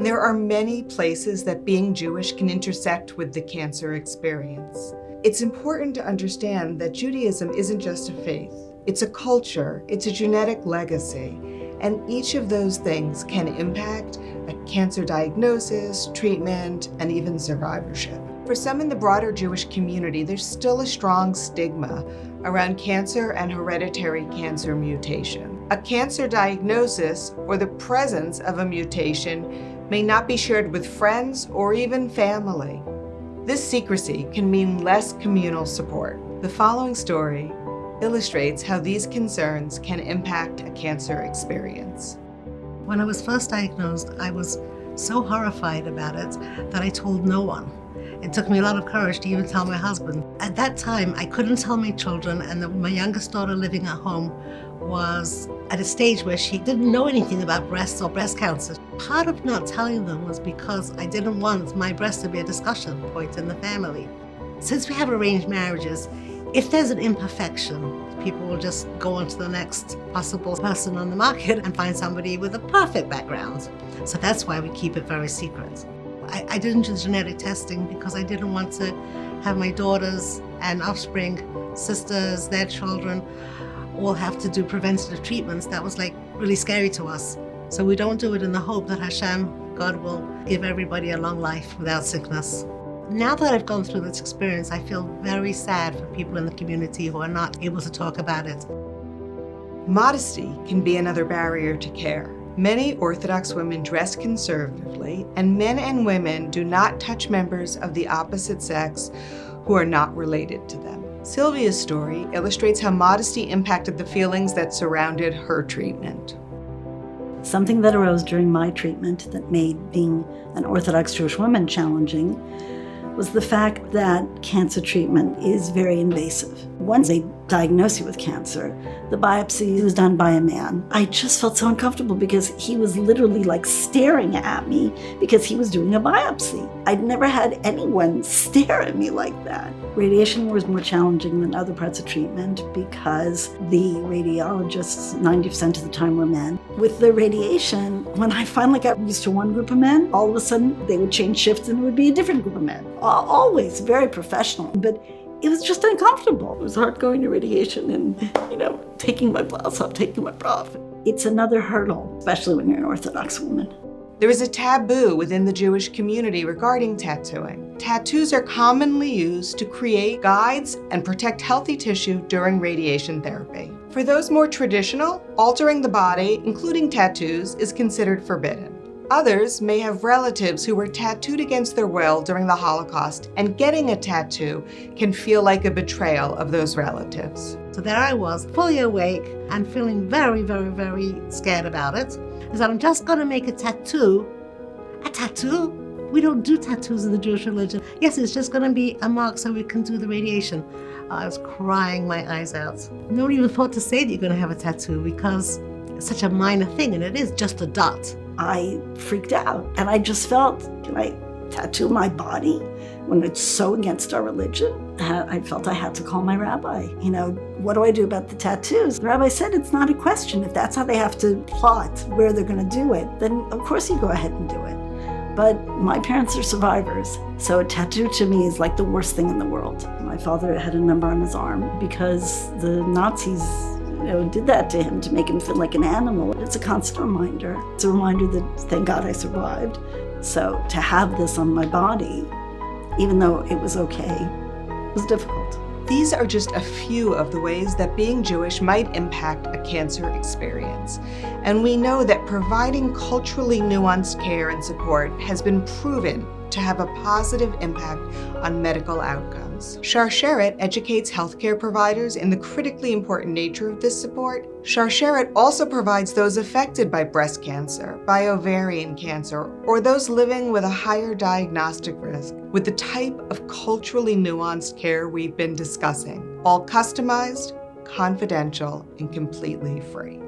there are many places that being Jewish can intersect with the cancer experience. It's important to understand that Judaism isn't just a faith. It's a culture, it's a genetic legacy, and each of those things can impact a cancer diagnosis, treatment, and even survivorship. For some in the broader Jewish community, there's still a strong stigma around cancer and hereditary cancer mutation. A cancer diagnosis or the presence of a mutation may not be shared with friends or even family. This secrecy can mean less communal support. The following story illustrates how these concerns can impact a cancer experience. When I was first diagnosed, I was so horrified about it that I told no one. It took me a lot of courage to even tell my husband. At that time, I couldn't tell my children, and my youngest daughter living at home was at a stage where she didn't know anything about breasts or breast cancer. Part of not telling them was because I didn't want my breast to be a discussion point in the family. Since we have arranged marriages, if there's an imperfection, people will just go on to the next possible person on the market and find somebody with a perfect background. So that's why we keep it very secret. I didn't do genetic testing because I didn't want to have my daughters and offspring, sisters, their children, all have to do preventative treatments. That was really scary to us. So we don't do it in the hope that Hashem, God, will give everybody a long life without sickness. Now that I've gone through this experience, I feel very sad for people in the community who are not able to talk about it. Modesty can be another barrier to care. Many Orthodox women dress conservatively, and men and women do not touch members of the opposite sex who are not related to them. Sylvia's story illustrates how modesty impacted the feelings that surrounded her treatment. Something that arose during my treatment that made being an Orthodox Jewish woman challenging was the fact that cancer treatment is very invasive. Once they diagnosed you with cancer, the biopsy was done by a man. I just felt so uncomfortable because he was literally staring at me because he was doing a biopsy. I'd never had anyone stare at me like that. Radiation was more challenging than other parts of treatment because the radiologists 90% of the time were men. With the radiation, when I finally got used to one group of men, all of a sudden they would change shifts and it would be a different group of men. Always very professional, but it was just uncomfortable. It was hard going to radiation and, taking my blouse off, taking my bra off. It's another hurdle, especially when you're an Orthodox woman. There is a taboo within the Jewish community regarding tattooing. Tattoos are commonly used to create guides and protect healthy tissue during radiation therapy. For those more traditional, altering the body, including tattoos, is considered forbidden. Others may have relatives who were tattooed against their will during the Holocaust, and getting a tattoo can feel like a betrayal of those relatives. So there I was, fully awake and feeling very, very, very scared about it. Is that I'm just going to make a tattoo. A tattoo? We don't do tattoos in the Jewish religion. Yes, it's just going to be a mark so we can do the radiation. I was crying my eyes out. Nobody even thought to say that you're going to have a tattoo because it's such a minor thing, and it is just a dot. I freaked out, and I just felt, can I tattoo my body when it's so against our religion? I felt I had to call my rabbi. What do I do about the tattoos? The rabbi said it's not a question. If that's how they have to plot where they're going to do it, then of course you go ahead and do it. But my parents are survivors, so a tattoo to me is like the worst thing in the world. My father had a number on his arm because the Nazis did that to him to make him feel like an animal. It's a constant reminder. It's a reminder that thank God I survived. So to have this on my body, even though it was okay, was difficult. These are just a few of the ways that being Jewish might impact a cancer experience. And we know that providing culturally nuanced care and support has been proven to have a positive impact on medical outcomes. Sharsheret educates healthcare providers in the critically important nature of this support. Sharsheret also provides those affected by breast cancer, by ovarian cancer, or those living with a higher diagnostic risk with the type of culturally nuanced care we've been discussing, all customized, confidential, and completely free.